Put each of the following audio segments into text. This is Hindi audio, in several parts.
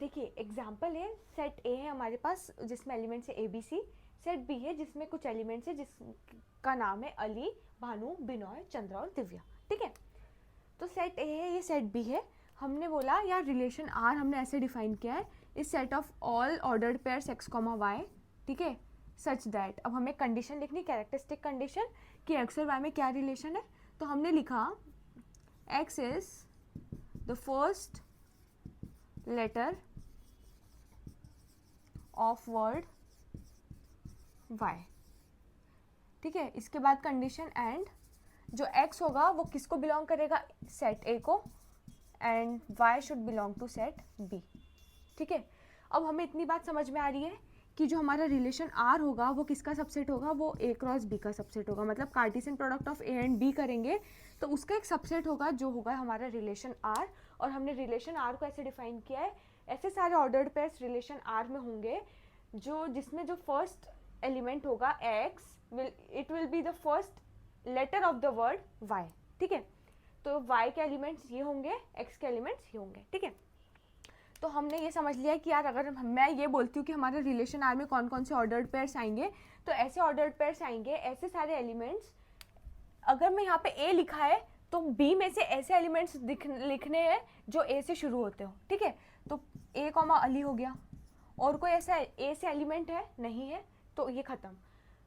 देखिए एग्जाम्पल है, सेट ए है हमारे पास जिसमें एलिमेंट्स है A B C, set B है जिसमें कुछ एलिमेंट्स है जिसका नाम है अली, भानु, बिनोय, चंद्रा और दिव्या। ठीक है, तो सेट ए है, ये सेट बी है। हमने बोला यार रिलेशन आर हमने ऐसे डिफाइन किया है, इस set of all ordered pairs x comma y, ठीक है, सच दैट। अब हमें कंडीशन लिखनी, कैरेक्टरिस्टिक कंडीशन कि एक्स और वाई में क्या रिलेशन है। तो हमने लिखा x is the first letter of word y. ठीक है, इसके बाद कंडीशन एंड, जो x होगा वो किसको बिलोंग करेगा, सेट A को, and y should belong to set B। ठीक है, अब हमें इतनी बात समझ में आ रही है कि जो हमारा रिलेशन R होगा वो किसका सबसेट होगा, वो A क्रॉस B का सबसेट होगा। मतलब Cartesian product of A and B करेंगे तो उसका एक सबसेट होगा जो होगा हमारा रिलेशन R। और हमने रिलेशन R को ऐसे डिफाइन किया है, ऐसे सारे ऑर्डर्ड पेयर्स रिलेशन R में होंगे जो जिसमें जो फर्स्ट एलिमेंट होगा x it will be the first letter of the word y। ठीक है, तो y के एलिमेंट्स ये होंगे, x के एलिमेंट्स ये होंगे। ठीक है, तो हमने ये समझ लिया है कि यार अगर मैं ये बोलती हूँ कि हमारे रिलेशन आर में कौन कौन से ऑर्डर्ड पेयर्स आएंगे, तो ऐसे ऑर्डर्ड पेयर्स आएंगे, ऐसे सारे एलिमेंट्स। अगर मैं यहाँ पे a लिखा है तो b में से ऐसे एलिमेंट्स लिखने हैं जो a से शुरू होते हो। ठीक है, तो a कॉमा अली हो गया, और कोई ऐसा a से एलिमेंट है नहीं है तो ये खत्म।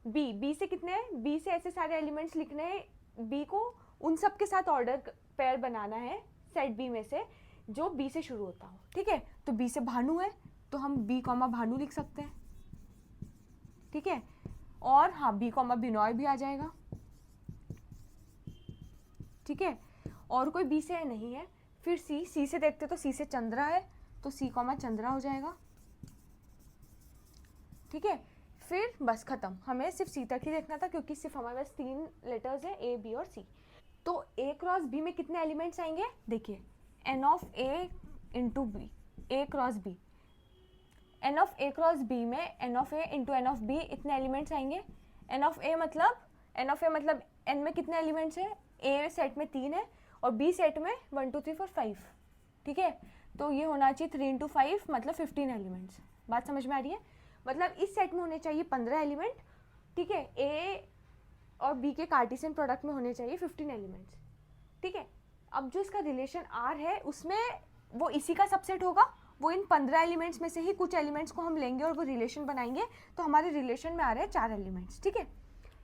b से कितने हैं, b से ऐसे सारे एलिमेंट्स लिखने हैं, b को उन सब के साथ ऑर्डर पेयर बनाना है सेट b में से जो b से शुरू होता हो। ठीक है, तो b से भानु है तो हम b कॉमा भानु लिख सकते हैं। ठीक है, और हाँ b कॉमा बिनोय भी आ जाएगा। ठीक है, और कोई b से नहीं है। फिर c से देखते तो c से चंद्रा है तो c कॉमा चंद्रा हो जाएगा। ठीक है, फिर बस खत्म, हमें सिर्फ सी तक ही देखना था क्योंकि सिर्फ हमारे पास 3 लेटर्स है ए बी और सी। तो ए क्रॉस बी में कितने एलिमेंट्स आएंगे, देखिए N of A into B, A cross B, N of A cross B में N of A into N of B इतने एलिमेंट्स आएंगे। एन ऑफ ए मतलब एन में कितने एलिमेंट्स है, ए सेट में 3 है और बी सेट में 1 2 3 4 5। ठीक है, तो ये होना चाहिए 3 इंटू 5 मतलब 15 एलिमेंट्स। बात समझ में आ रही है, मतलब इस सेट में होने चाहिए 15 एलिमेंट। ठीक है, ए और बी के कार्टेशियन प्रोडक्ट में होने चाहिए 15 एलिमेंट्स। ठीक है, अब जो इसका रिलेशन आर है उसमें वो इसी का सबसेट होगा, वो इन 15 एलिमेंट्स में से ही कुछ एलिमेंट्स को हम लेंगे और वो रिलेशन बनाएंगे। तो हमारे रिलेशन में आ रहे हैं 4 एलिमेंट्स। ठीक है,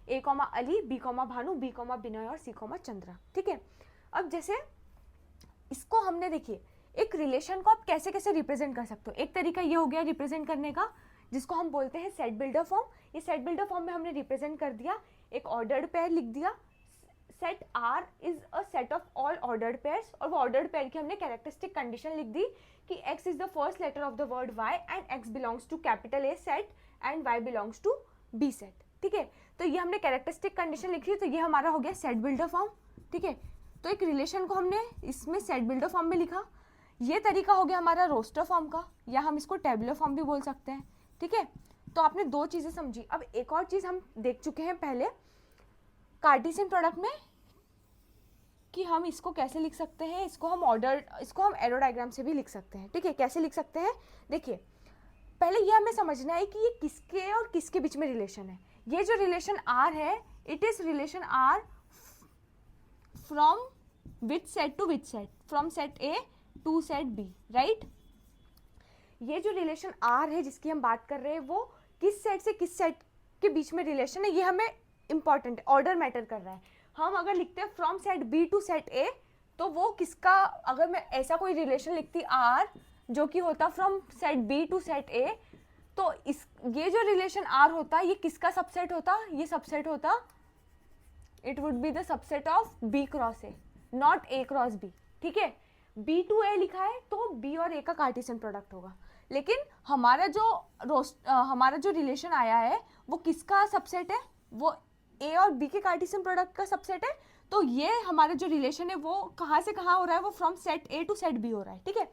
A comma Ali, B comma Bhanu, B comma Binoy और सी कॉमा चंद्रा। ठीक है, अब जैसे इसको हमने देखिए एक रिलेशन को आप कैसे कैसे रिप्रेजेंट कर सकते हो। एक तरीका ये हो गया रिप्रेजेंट करने का जिसको हम बोलते हैं सेट बिल्डर फॉर्म। ये सेट बिल्डर फॉर्म में हमने रिप्रेजेंट कर दिया, एक ऑर्डर्ड पेयर लिख दिया, set R is a set of all ordered pairs, और वो ऑर्डर्ड पेयर की हमने कैरेक्टरिस्टिक कंडीशन लिख दी कि x is the first letter of the word y and x belongs to capital A set and y belongs to B set. ठीक है, तो ये हमने कैरेक्टरिस्टिक कंडीशन लिखी, तो ये हमारा हो गया सेट बिल्डर फॉर्म। ठीक है, तो एक रिलेशन को हमने इसमें सेट बिल्डर फॉर्म में लिखा। ये तरीका हो गया हमारा रोस्टर फॉर्म का, या हम इसको टेबुलर फॉर्म भी बोल सकते हैं। ठीक है, तो आपने 2 चीज़ें समझी। अब एक और चीज़ हम देख चुके हैं पहले कार्टेशियन प्रोडक्ट में कि हम इसको कैसे लिख सकते हैं, इसको हम एरो डायग्राम से भी लिख सकते हैं। ठीक है, कैसे लिख सकते हैं, देखिए पहले ये हमें समझना है कि ये किसके और किसके बीच में रिलेशन है। ये जो रिलेशन आर है, it is relation R from which set to which set, from set A to set B, right. ये जो रिलेशन आर है जिसकी हम बात कर रहे हैं वो किस सेट से किस सेट के बीच में रिलेशन है, ये हमें इंपॉर्टेंट है, ऑर्डर मैटर कर रहा है। हम अगर लिखते हैं from set B to set A तो वो किसका, अगर मैं ऐसा कोई रिलेशन लिखती आर जो कि होता from set B to set A, तो ये जो रिलेशन आर होता ये किसका सबसेट होता, ये सबसेट होता, it would be the subset of B cross A, not A cross B. ठीक है, बी टू ए लिखा है तो बी और ए का कार्टेशियन प्रोडक्ट होगा, लेकिन हमारा जो रिलेशन आया है वो किसका सबसेट है, वो ए और बी के कार्टेशियन प्रोडक्ट का सबसेट है। तो ये हमारा जो रिलेशन है वो कहाँ से कहाँ हो रहा है, वो from set A to set B हो रहा है। ठीक है,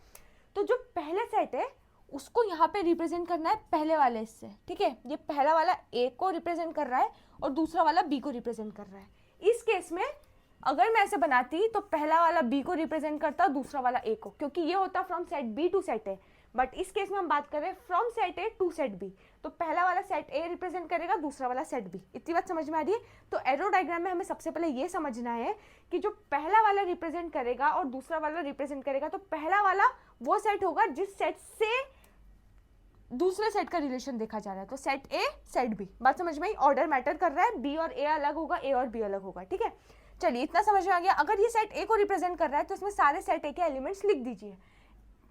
तो जो पहले सेट है उसको यहाँ पे रिप्रेजेंट करना है पहले वाले इससे। ठीक है, ये पहला वाला ए को रिप्रेजेंट कर रहा है और दूसरा वाला बी को रिप्रेजेंट कर रहा है। इस केस में अगर मैं ऐसे बनाती तो पहला वाला बी को रिप्रेजेंट करता, दूसरा वाला ए को, क्योंकि ये होता from set B to set A. But इस केस में हम बात कर रहे हैं from set A to set B, तो पहला वाला सेट ए रिप्रेजेंट करेगा, दूसरा वाला सेट बी। इतनी बात समझ में आ रही है? तो एरो डायग्राम में हमें सबसे पहले ये समझना है कि जो पहला वाला रिप्रेजेंट करेगा और दूसरा वाला रिप्रेजेंट करेगा, तो पहला वाला वो सेट होगा जिस सेट से दूसरे सेट का रिलेशन देखा जा रहा है, तो सेट ए सेट बी। बात समझ में आई? ऑर्डर मैटर कर रहा है, बी और ए अलग होगा, ए और बी अलग होगा, ठीक है। चलिए इतना समझ में आ गया। अगर ये सेट ए को रिप्रेजेंट कर रहा है तो इसमें सारे सेट ए के एलिमेंट्स लिख दीजिए।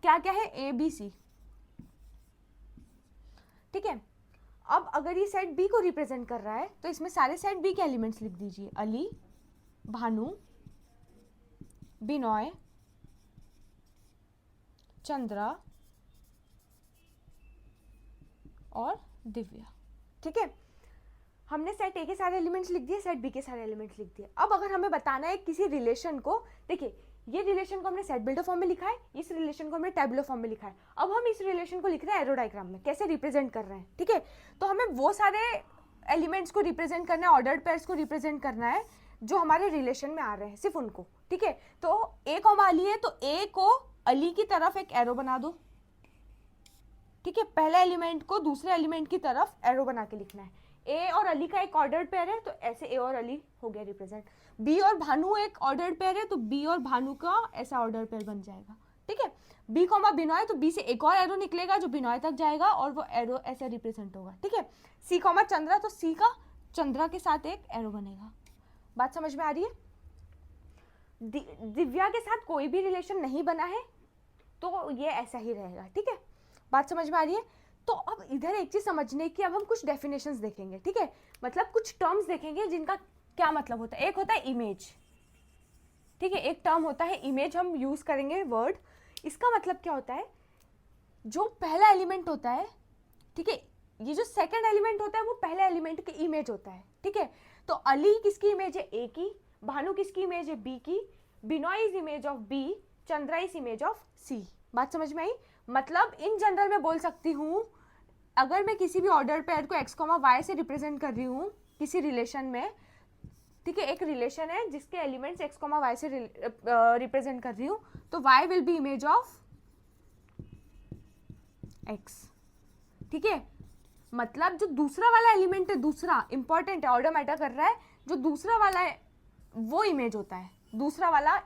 क्या क्या है? ए बी सी, ठीक है। अब अगर ये सेट बी को रिप्रेजेंट कर रहा है तो इसमें सारे सेट बी के एलिमेंट्स लिख दीजिए। अली, भानु, बिनॉय, चंद्रा और दिव्या, ठीक है। हमने सेट ए के सारे एलिमेंट्स लिख दिए, सेट बी के सारे एलिमेंट्स लिख दिए। अब अगर हमें बताना है किसी रिलेशन को, देखिए ये रिलेशन को हमने सेट बिल्डर फॉर्म में लिखा है, इस रिलेशन को हमने टेबुलर फॉर्म में लिखा है। अब हम इस रिलेशन को लिख रहे हैं एरो डायग्राम में, कैसे रिप्रेजेंट कर रहे हैं, ठीक है। तो हमें वो सारे एलिमेंट्स को रिप्रेजेंट करना है, ऑर्डर्ड पेयर्स को रिप्रेजेंट करना है जो हमारे रिलेशन में आ रहे हैं, सिर्फ उनको, ठीक है। तो ए को अली है तो ए को अली की तरफ एक एरो बना दो, ठीक है। पहले एलिमेंट को दूसरे एलिमेंट की तरफ एरो बना के लिखना है। ए और अली का एक ऑर्डर्ड पेयर है तो ऐसे ए और अली हो गया रिप्रेजेंट। बी और भानु एक ऑर्डर्ड पेयर है तो बी और भानु का ऐसा ऑर्डर्ड पेयर बन जाएगा, ठीक है। बी कॉमा बिनॉय तो बी से एक और एरो निकलेगा जो बिनॉय तक जाएगा और वो एरो ऐसे रिप्रेजेंट होगा, ठीक है। सी कॉमा चंद्रा तो सी का चंद्रा के साथ एक एरो बनेगा। बात समझ में आ रही है? दिव्या के साथ कोई भी रिलेशन नहीं बना है तो ये ऐसा ही रहेगा, ठीक है। बात समझ में आ रही है? तो अब इधर एक चीज समझने की, अब हम कुछ डेफिनेशंस देखेंगे, ठीक है। मतलब कुछ टर्म्स देखेंगे जिनका क्या मतलब होता है। एक होता है इमेज, ठीक है, एक टर्म होता है इमेज, हम यूज करेंगे वर्ड। इसका मतलब क्या होता है? जो पहला एलिमेंट होता है, ठीक है, ये जो सेकंड एलिमेंट होता है वो पहले एलिमेंट की इमेज होता है, ठीक है। तो अली किसकी इमेज है? ए की। भानु किसकी इमेज है? बी की। Binoy is image of B, Chandra is image of C. बात समझ में आई? मतलब इन जनरल मैं बोल सकती हूँ, अगर मैं किसी भी ऑर्डर पेयर को x, y से रिप्रेजेंट कर रही हूँ किसी रिलेशन में, ठीक है, एक रिलेशन है जिसके एलिमेंट्स x, y से रिप्रेजेंट कर रही हूँ, तो y will be image of x, ठीक है। मतलब जो दूसरा वाला एलिमेंट है, दूसरा इंपॉर्टेंट है, ऑर्डर मैटर कर रहा है, जो दूसरा वाला है वो इमेज होता है। दूसरा वाला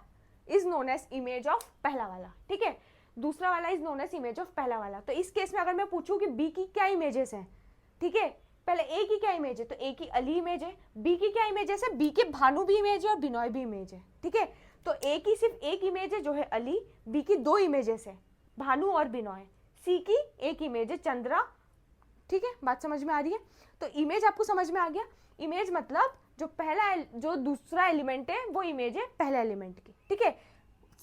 is known as image of पहला वाला, ठीक है। दूसरा वाला is known as image of पहला वाला। तो इस केस में अगर मैं पूछूं कि बी की क्या इमेजेस हैं, ठीक है, पहले ए की क्या इमेज है, तो ए की अली इमेज है। बी की क्या इमेजेस है? बी के भानु भी इमेज है और बिनॉय भी इमेज है, ठीक है। तो ए की सिर्फ एक इमेज है जो है अली, बी की दो इमेजेस है भानु और बिनॉय, सी की एक इमेज है चंद्रा, ठीक है। बात समझ में आ रही है? तो इमेज आपको समझ में आ गया। इमेज मतलब जो दूसरा एलिमेंट है वो इमेज है पहले एलिमेंट की, ठीक है,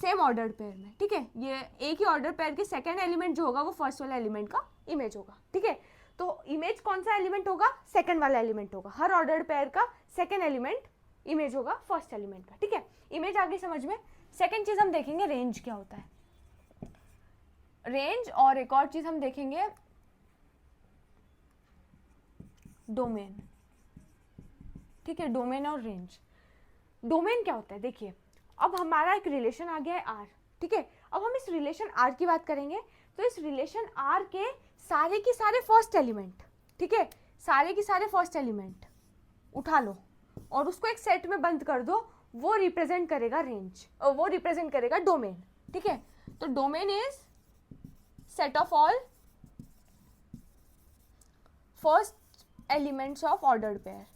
सेम ऑर्डर पेयर में, ठीक है। ये एक ही ऑर्डर पेयर के सेकंड एलिमेंट जो होगा वो फर्स्ट वाला एलिमेंट का इमेज होगा, ठीक है। तो इमेज कौन सा एलिमेंट होगा? सेकंड वाला एलिमेंट होगा। हर ऑर्डर पेयर का सेकंड एलिमेंट इमेज होगा फर्स्ट एलिमेंट का, ठीक है। इमेज आगे समझ में। सेकंड चीज हम देखेंगे रेंज क्या होता है, रेंज। और एक और चीज हम देखेंगे डोमेन, ठीक है, डोमेन और रेंज। डोमेन क्या होता है? देखिए अब हमारा एक रिलेशन आ गया है आर, ठीक है। अब हम इस रिलेशन आर की बात करेंगे तो इस रिलेशन आर के सारे के सारे फर्स्ट एलिमेंट, ठीक है, सारे के सारे फर्स्ट एलिमेंट उठा लो और उसको एक सेट में बंद कर दो, वो रिप्रेजेंट करेगा रेंज और वो रिप्रेजेंट करेगा डोमेन, ठीक है। तो domain is set of all first elements of ordered pair,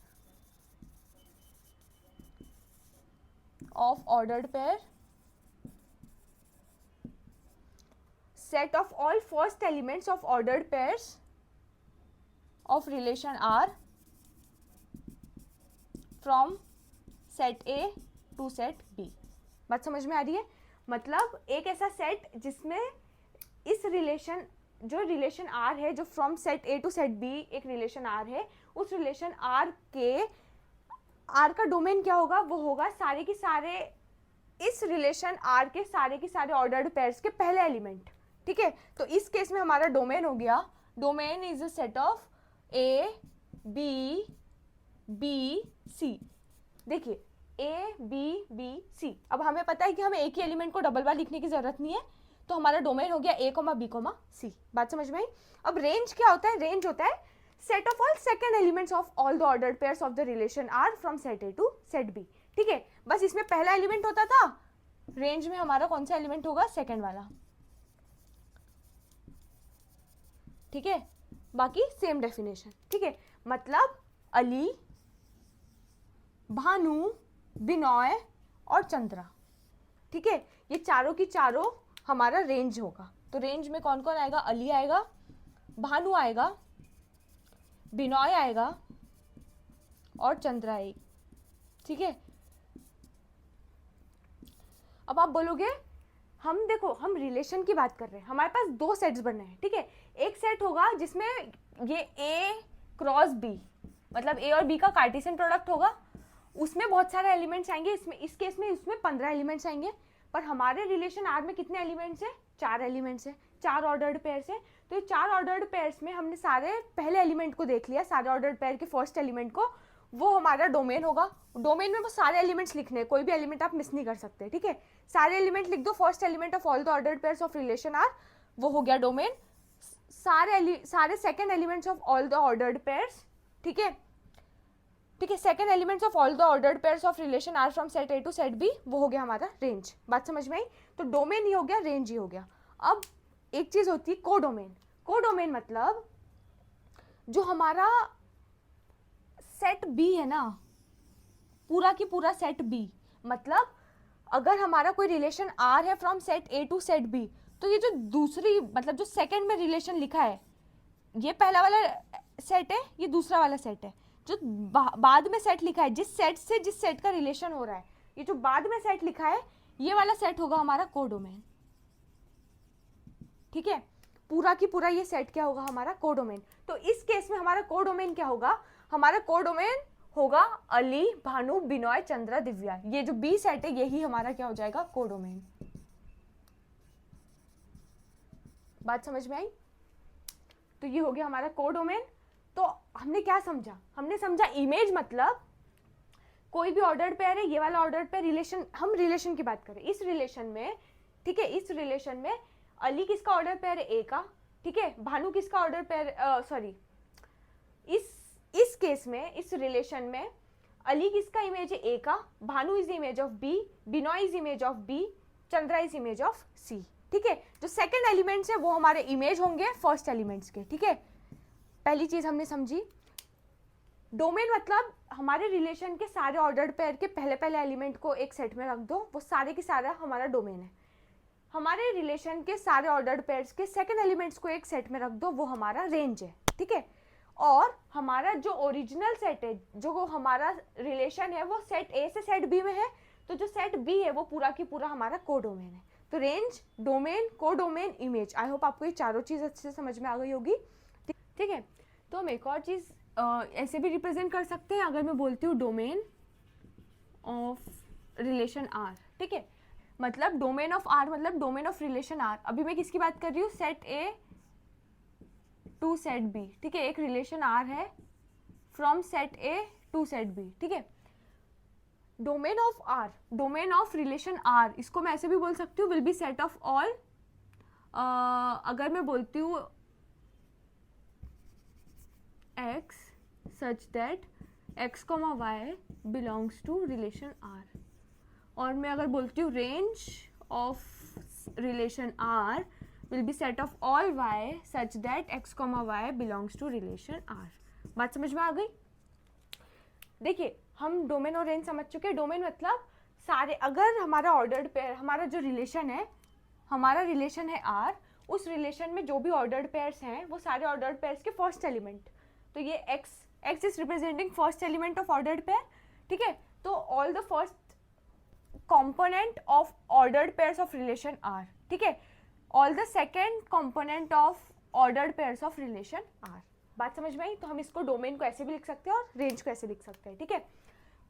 of ordered pair, set of all first elements of ordered pairs of relation R from set A to set B। बात समझ में आ रही है? मतलब एक ऐसा सेट जिसमें इस रिलेशन, जो रिलेशन R है, जो from set A to set B एक रिलेशन R है, उस रिलेशन R के आर का डोमेन क्या होगा? वो होगा सारे के सारे इस रिलेशन आर के सारे ऑर्डर्ड पेयर्स के पहले एलिमेंट, ठीक है। तो इस केस में हमारा डोमेन हो गया, domain is a set of A B B C. देखिए ए बी बी सी, अब हमें पता है कि हमें एक ही एलिमेंट को डबल बार लिखने की जरूरत नहीं है, तो हमारा डोमेन हो गया A, B, C। बात समझ में आई? अब रेंज क्या होता है? रेंज होता है set of all second elements of all the ordered pairs of the relation R from set A to set B। ठीक है, बस इसमें पहला एलिमेंट होता था, रेंज में हमारा कौन सा एलिमेंट होगा? सेकंड वाला। ठीक है, बाकी सेम डेफिनेशन। ठीक है, मतलब अली, भानु, बिनॉय और चंद्रा। ठीक है, ये चारों की चारों हमारा रेंज होगा। तो रेंज में कौन कौन आएगा? अली आएगा, भानु आएगा, बिनॉय आएगा और चंद्रा आएगी। ठीक है, अब आप बोलोगे हम देखो हम रिलेशन की बात कर रहे हैं, हमारे पास दो सेट्स बनने हैं। ठीक है, एक सेट होगा जिसमें ये A क्रॉस B, मतलब A और B का कार्टेशियन प्रोडक्ट होगा, उसमें बहुत सारे एलिमेंट्स आएंगे। इसमें इस केस में उसमें 15 एलिमेंट्स आएंगे। पर हमारे रिलेशन R में कितने एलिमेंट्स हैं? 4 एलिमेंट्स हैं, 4 ऑर्डर्ड पेयर्स हैं। तो ये 4 ऑर्डर्ड पेयर्स में हमने सारे पहले एलिमेंट को देख लिया, सारे ऑर्डर्ड पेयर के फर्स्ट एलिमेंट को, वो हमारा डोमेन होगा। डोमेन में वो सारे एलिमेंट्स लिखने हैं, कोई भी एलिमेंट आप मिस नहीं कर सकते। ठीक है, सारे एलिमेंट लिख दो, first element of all the ordered pairs of relation R, वो हो गया डोमेन। सारे second elements of all the ordered pairs, ठीक है, ठीक है, second elements of all the ordered pairs of relation R from set A to set B, वो हो गया हमारा रेंज। बात समझ में आई? तो डोमेन ही हो गया, रेंज ही हो गया। अब एक चीज होती है कोडोमेन। कोडोमेन मतलब जो हमारा सेट B है ना, पूरा की पूरा सेट B, मतलब अगर हमारा कोई रिलेशन R है from set A to set B, तो ये जो दूसरी मतलब जो सेकंड में रिलेशन लिखा है, ये पहला वाला सेट है, ये दूसरा वाला सेट है। जो बाद में सेट लिखा है, जिस सेट से जिस सेट का रिलेशन हो रहा है, ये जो बाद में सेट लिखा है, ये वाला सेट होगा हमारा कोडोमेन। ठीक है, पूरा की पूरा ये सेट क्या होगा? हमारा कोडोमेन। तो इस केस में हमारा कोडोमेन क्या होगा? हमारा कोडोमेन होगा अली, भानु, बिनॉय, चंद्रा, दिव्या। ये जो बी सेट है यही हमारा क्या हो जाएगा? कोडोमेन। बात समझ में आई? तो ये हो गया हमारा कोडोमेन। तो हमने क्या समझा? हमने समझा इमेज मतलब कोई भी ऑर्डर्ड पेयर है, ये वाला ऑर्डर्ड पेयर रिलेशन, हम रिलेशन की बात करें इस रिलेशन में। ठीक है, इस रिलेशन में अली किसका ऑर्डर पेयर है? ए का। ठीक है, भानु किसका ऑर्डर पेयर, सॉरी, इस केस में इस रिलेशन में अली किसका इमेज है? ए का, Bhanu is image of B, Binoy is image of B, Chandra is image of C. ठीक है, जो सेकंड एलिमेंट्स है वो हमारे इमेज होंगे फर्स्ट एलिमेंट्स के। ठीक है, पहली चीज हमने समझी। डोमेन मतलब हमारे रिलेशन के सारे ऑर्डर्ड पेयर के पहले पहले एलिमेंट को एक सेट में रख दो, वो सारे के सारा हमारा डोमेन है। हमारे रिलेशन के सारे ऑर्डर्ड पेयर्स के सेकंड एलिमेंट्स को एक सेट में रख दो, वो हमारा रेंज है। ठीक है, और हमारा जो ओरिजिनल सेट है, जो हमारा रिलेशन है, वो सेट ए से सेट बी में है, तो जो सेट बी है वो पूरा की पूरा हमारा कोडोमेन है। तो range, domain, codomain, image. I hope आपको ये चारों चीज अच्छे से समझ में आ गई होगी। ठीक है, तो हम एक और चीज ऐसे भी रिप्रेजेंट कर सकते हैं, अगर मैं बोलती हूँ डोमेन ऑफ रिलेशन आर। ठीक है, मतलब डोमेन ऑफ आर मतलब डोमेन ऑफ रिलेशन आर। अभी मैं किसकी बात कर रही हूँ? Set A to set B. ठीक है, एक रिलेशन आर है from set A to set B. ठीक है, domain of R, domain of relation R, इसको मैं ऐसे भी बोल सकती हूँ will be set of all, अगर मैं बोलती हूँ x such that x, y belongs to relation R, और मैं अगर बोलती हूँ range of relation R will be set of all y such that x, y belongs to relation R। बात समझ में आ गई? देखिए, हम डोमेन और रेंज समझ चुके हैं। डोमेन मतलब सारे, अगर हमारा ऑर्डर्ड पेयर, हमारा जो रिलेशन है, हमारा रिलेशन है R, उस रिलेशन में जो भी ऑर्डर्ड पेयर्स हैं वो सारे ऑर्डर्ड पेयर्स के फर्स्ट एलिमेंट, तो ये x is representing first element of ordered pair. ठीक है, तो all the first component of ordered pairs of relation R। ठीक है, all the second component of ordered pairs of relation R। बात समझ में आई? तो हम इसको डोमेन को ऐसे भी लिख सकते हैं और रेंज को ऐसे लिख सकते हैं। ठीक है,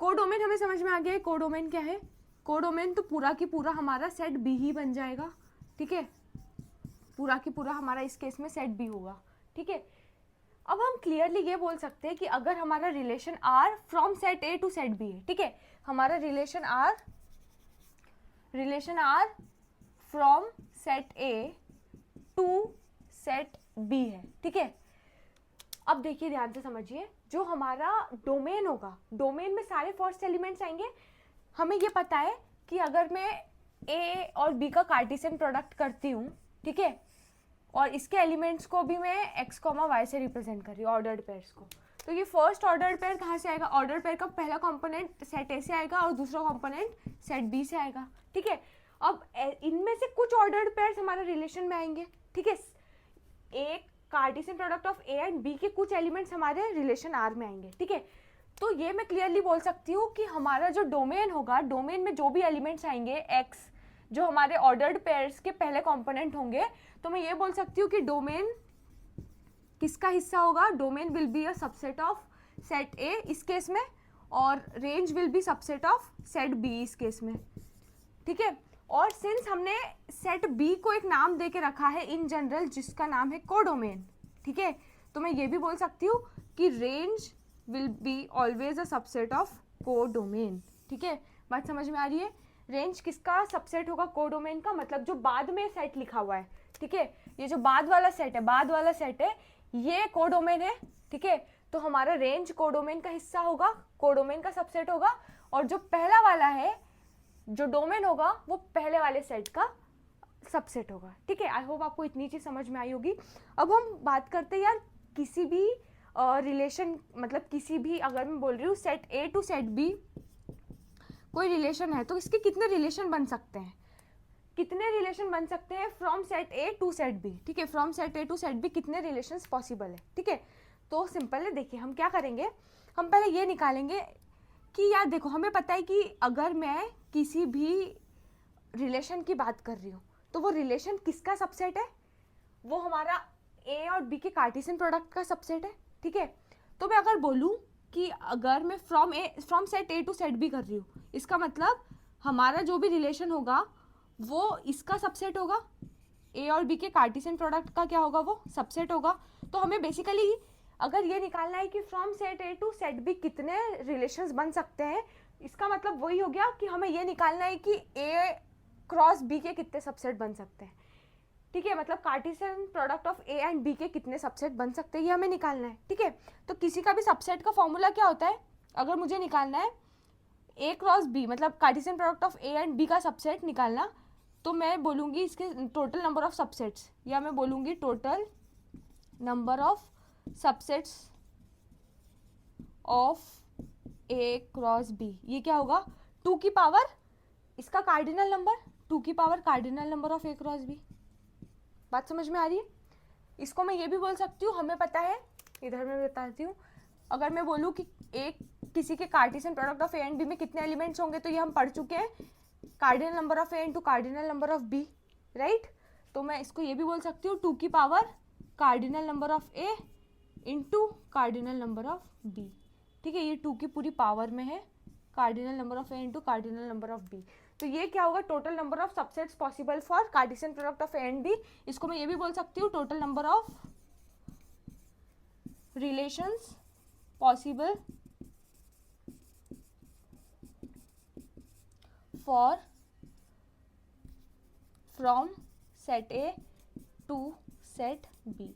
कोडोमेन हमें समझ में आ गया है। कोडोमेन क्या है? कोडोमेन तो पूरा की पूरा हमारा सेट बी ही बन जाएगा। ठीक है, पूरा की पूरा हमारा इस केस में सेट बी होगा। ठीक है, अब हम क्लियरली ये बोल सकते हैं कि अगर हमारा relation R from set A to set B है, ठीक है, हमारा relation R from set A to set B है, ठीक है। अब देखिए ध्यान से समझिए, जो हमारा डोमेन होगा, डोमेन में सारे फर्स्ट एलिमेंट्स आएंगे। हमें ये पता है कि अगर मैं ए और बी का कार्टेशियन प्रोडक्ट करती हूँ, ठीक है, और इसके एलिमेंट्स को भी मैं एक्स कॉमा वाई से रिप्रेजेंट कर रही हूँ, ऑर्डर्ड पेयर्स को, तो ये फर्स्ट ऑर्डर्ड पेयर कहाँ से आएगा? ऑर्डर्ड पेयर का पहला कंपोनेंट सेट ए से आएगा और दूसरा कंपोनेंट सेट बी से आएगा, ठीक है। अब इनमें से कुछ ऑर्डर्ड पेयर्स हमारे रिलेशन में आएंगे, ठीक है। एक Cartesian product of A and B के कुछ एलिमेंट्स हमारे रिलेशन आर में आएंगे, ठीक है। तो ये मैं क्लियरली बोल सकती हूँ कि हमारा जो डोमेन होगा, डोमेन में जो भी एलिमेंट्स आएंगे एक्स, जो हमारे ऑर्डर्ड पेयर्स के पहले कंपोनेंट होंगे, तो मैं ये बोल सकती हूँ कि डोमेन किसका हिस्सा होगा? Domain will be a subset of set A इस केस में, और range will be subset of set B इस केस में, ठीक है। और सिंस हमने सेट बी को एक नाम दे के रखा है इन जनरल, जिसका नाम है कोडोमेन, ठीक है, तो मैं ये भी बोल सकती हूँ कि range will be always a subset of codomain, ठीक है। बात समझ में आ रही है? रेंज किसका सबसेट होगा? कोडोमेन का, मतलब जो बाद में सेट लिखा हुआ है, ठीक है, ये जो बाद वाला सेट है ये कोडोमेन है, ठीक है। तो हमारा रेंज कोडोमेन का हिस्सा होगा, कोडोमेन का सबसेट होगा, और जो पहला वाला है, जो डोमेन होगा, वो पहले वाले सेट का सबसेट होगा, ठीक है। आई होप आपको इतनी चीज समझ में आई होगी। अब हम बात करते हैं यार किसी भी रिलेशन, मतलब किसी भी, अगर मैं बोल रही हूँ set A to set B कोई रिलेशन है, तो इसके कितने रिलेशन बन सकते हैं? कितने रिलेशन बन सकते हैं from set A to set B, ठीक है। From set A to set B कितने रिलेशंस पॉसिबल है, ठीक है। तो सिंपल है, देखिए हम क्या करेंगे, हम पहले ये निकालेंगे कि यार देखो, हमें पता है कि अगर मैं किसी भी रिलेशन की बात कर रही हूँ, तो वो रिलेशन किसका सबसेट है? वो हमारा ए और बी के कार्टेशियन प्रोडक्ट का सबसेट है, ठीक है। तो मैं अगर बोलूँ कि अगर मैं from set A to set B कर रही हूँ, इसका मतलब हमारा जो भी रिलेशन होगा वो इसका सबसेट होगा, ए और बी के कार्टेशियन प्रोडक्ट का क्या होगा? वो सबसेट होगा। तो हमें बेसिकली अगर ये निकालना है कि from set A to set B कितने रिलेशंस बन सकते हैं, इसका मतलब वही हो गया कि हमें ये निकालना है कि ए क्रॉस बी के कितने सबसेट बन सकते हैं, ठीक है। मतलब Cartesian product of A and B के कितने सबसेट बन सकते हैं, ये हमें निकालना है, ठीक है। तो किसी का भी सबसेट का फॉर्मूला क्या होता है? अगर मुझे निकालना है ए क्रॉस बी, मतलब Cartesian product of A and B का सबसेट निकालना, तो मैं बोलूँगी इसके टोटल नंबर ऑफ सबसेट्स, या मैं बोलूँगी total number of subsets of A cross B. ये क्या होगा? 2 की पावर इसका कार्डिनल नंबर, 2 की power cardinal number of A cross B. बात समझ में आ रही है? इसको मैं ये भी बोल सकती हूँ, हमें पता है, इधर मैं बताती हूँ, अगर मैं बोलूँ कि एक किसी के Cartesian product of A and B में कितने एलिमेंट्स होंगे, तो ये हम पढ़ चुके हैं, cardinal number of A into cardinal number of B, right. तो मैं इसको ये भी बोल सकती हूँ 2 की power cardinal number of A into cardinal number of B, ठीक है। ये 2 की पूरी पावर में है, cardinal number of A into cardinal number of B. तो ये क्या होगा? Total number of subsets possible for Cartesian product of A and B. इसको मैं ये भी बोल सकती हूँ total number of relations possible for from set A to set B.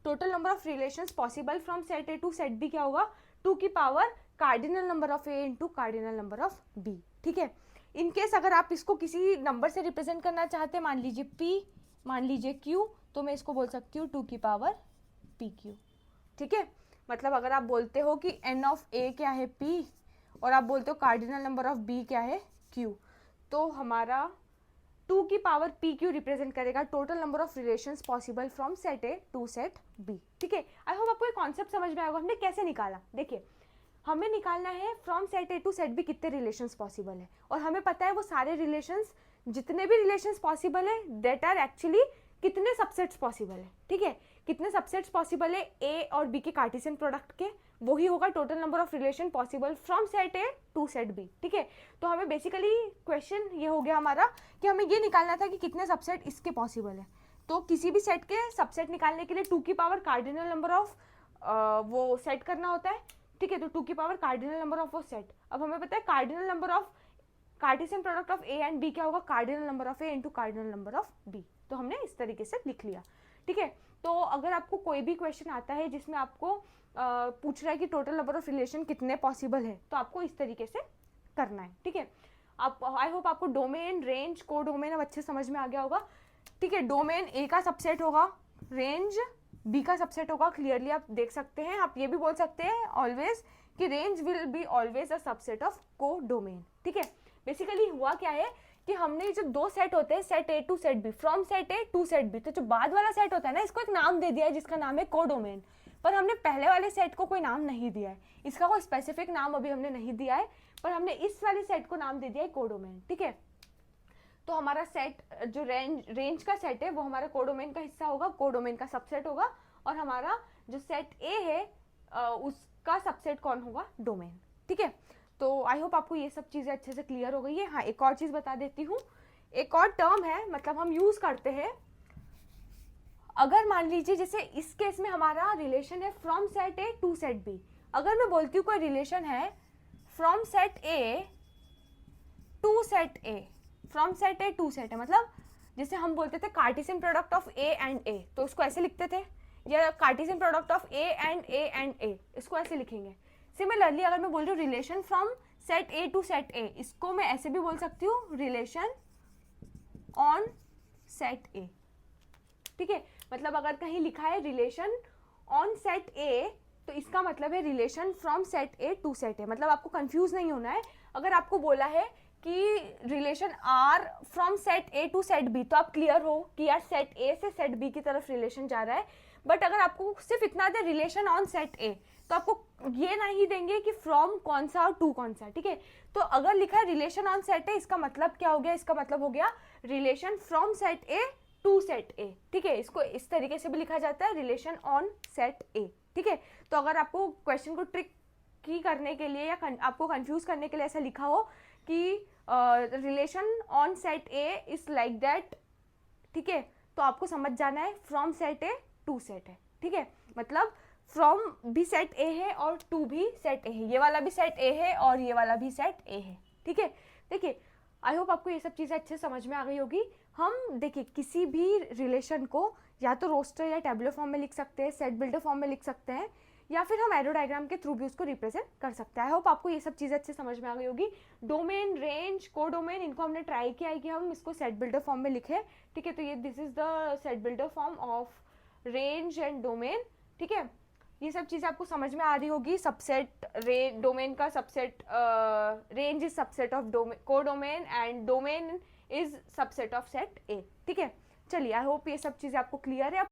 Total number of relations possible from set A to set B क्या होगा? 2 की power cardinal number of A into cardinal number of B, ठीक है। इन केस अगर आप इसको किसी नंबर से रिप्रेजेंट करना चाहते हैं, मान लीजिए p, मान लीजिए q, तो मैं इसको बोल सकती हूँ 2 की पावर pq, ठीक है। मतलब अगर आप बोलते हो कि n ऑफ a क्या है p, और आप बोलते हो कार्डिनल नंबर ऑफ b क्या है q, तो हमारा 2 की पावर pq रिप्रेजेंट करेगा total number of relations possible from set A to set B, ठीक है। आई होप आपको ये कॉन्सेप्ट समझ में आएगा। हमने कैसे निकाला? देखिए, हमें निकालना है from set A to set B कितने रिलेशंस पॉसिबल है, और हमें पता है वो सारे रिलेशंस, जितने भी रिलेशंस पॉसिबल है, दैट आर एक्चुअली कितने सबसेट्स पॉसिबल है, ठीक है। कितने सबसेट्स पॉसिबल है ए और बी के कार्टेशियन प्रोडक्ट के, वही होगा total number of relation possible from set A to set B, ठीक है। तो हमें बेसिकली क्वेश्चन ये हो गया हमारा कि हमें ये निकालना था कि कितने सबसेट इसके पॉसिबल है। तो किसी भी सेट के सबसेट निकालने के लिए 2 की पावर कार्डिनल नंबर ऑफ वो सेट करना होता है, ठीक है। तो 2 की पावर कार्डिनल नंबर ऑफ वो सेट। अब हमें पता है cardinal number of Cartesian product of A and B क्या होगा? Cardinal number of A into cardinal number of B, तो हमने इस तरीके से लिख लिया, ठीक है। तो अगर आपको कोई भी क्वेश्चन आता है जिसमें आपको पूछ रहा है कि टोटल नंबर ऑफ रिलेशन कितने पॉसिबल है, तो आपको इस तरीके से करना है, ठीक है। आप आई होप आपको डोमेन, रेंज, को डोमेन अब अच्छे समझ में आ गया होगा, ठीक है। डोमेन ए का सबसेट होगा, रेंज बी का सबसेट होगा, क्लियरली आप देख सकते हैं। आप ये भी बोल सकते हैं ऑलवेज कि range will be always a subset of को डोमेन, ठीक है। बेसिकली हुआ क्या है कि हमने जो दो सेट होते हैं, set A to set B, from set A to set B, तो जो बाद वाला सेट होता है ना, इसको एक नाम दे दिया है जिसका नाम है को डोमेन, पर हमने पहले वाले सेट को कोई नाम नहीं दिया है, इसका कोई स्पेसिफिक नाम अभी हमने नहीं दिया है, पर हमने इस वाले सेट को नाम दे दिया है को डोमेन, ठीक है। तो हमारा सेट जो रेंज का सेट है वो हमारा को डोमेन का हिस्सा होगा, को डोमेन का सबसेट होगा, और हमारा जो सेट ए है उसका सबसेट कौन होगा, डोमेन, ठीक है। तो आई होप आपको ये सब चीज़ें अच्छे से क्लियर हो गई है। हाँ, एक और चीज़ बता देती हूँ, एक और टर्म है, मतलब हम यूज़ करते हैं, अगर मान लीजिए जैसे इस केस में हमारा रिलेशन है from set A to set B, अगर मैं बोलती हूँ कोई रिलेशन है from set A to set A, from set A to set A, मतलब जैसे हम बोलते थे Cartesian product of A and A, तो उसको ऐसे लिखते थे, या Cartesian product of A and A, इसको ऐसे लिखेंगे। सिमिलरली अगर मैं बोल रही हूँ relation from set A to set A, इसको मैं ऐसे भी बोल सकती हूँ, रिलेशन ऑन सेट ए, ठीक है। मतलब अगर कहीं लिखा है रिलेशन ऑन सेट ए, तो इसका मतलब है relation from set A to set A, मतलब आपको कंफ्यूज नहीं होना है। अगर आपको बोला है कि relation R from set A to set B, तो आप क्लियर हो कि यार सेट ए से सेट बी की तरफ रिलेशन जा रहा है। बट अगर आपको सिर्फ इतना दे रिलेशन ऑन सेट ए, तो आपको ये नहीं देंगे कि फ्रॉम कौन सा और टू कौन सा, ठीक है। तो अगर लिखा है रिलेशन ऑन सेट ए, इसका मतलब क्या हो गया, इसका मतलब हो गया relation from set A to set A, ठीक है। इसको इस तरीके से भी लिखा जाता है, रिलेशन ऑन सेट ए, ठीक है। तो अगर आपको क्वेश्चन को ट्रिक की करने के लिए या आपको कंफ्यूज करने के लिए ऐसा लिखा हो कि relation on set A is like that, ठीक है, तो आपको समझ जाना है from set A to set है, ठीक है। मतलब फ्रॉम भी सेट ए है और टू भी सेट ए है, ये वाला भी सेट ए है और ये वाला भी सेट ए है, ठीक है। देखिए, आई होप आपको ये सब चीज़ें अच्छे समझ में आ गई होगी। हम देखिए किसी भी रिलेशन को या तो रोस्टर या टैबुलर फॉर्म में लिख सकते हैं, सेट बिल्डर फॉर्म में लिख सकते हैं, या फिर हम एरो डायग्राम के थ्रू भी उसको रिप्रेजेंट कर सकते हैं। आई होप आपको ये सब चीज़ें अच्छे समझ में आ गई होगी। डोमेन, रेंज, को डोमेन, इनको हमने ट्राई किया है कि हम इसको सेट बिल्डर फॉर्म में लिखें, ठीक है। तो ये this is the set builder form of range and domain, ठीक है। ये सब चीज़ें आपको समझ में आ रही होगी। सबसेट डोमेन का subset, range is subset of को domain and domain is subset of set A, ठीक है। चलिए, आई होप ये सब चीज़ें आपको क्लियर है।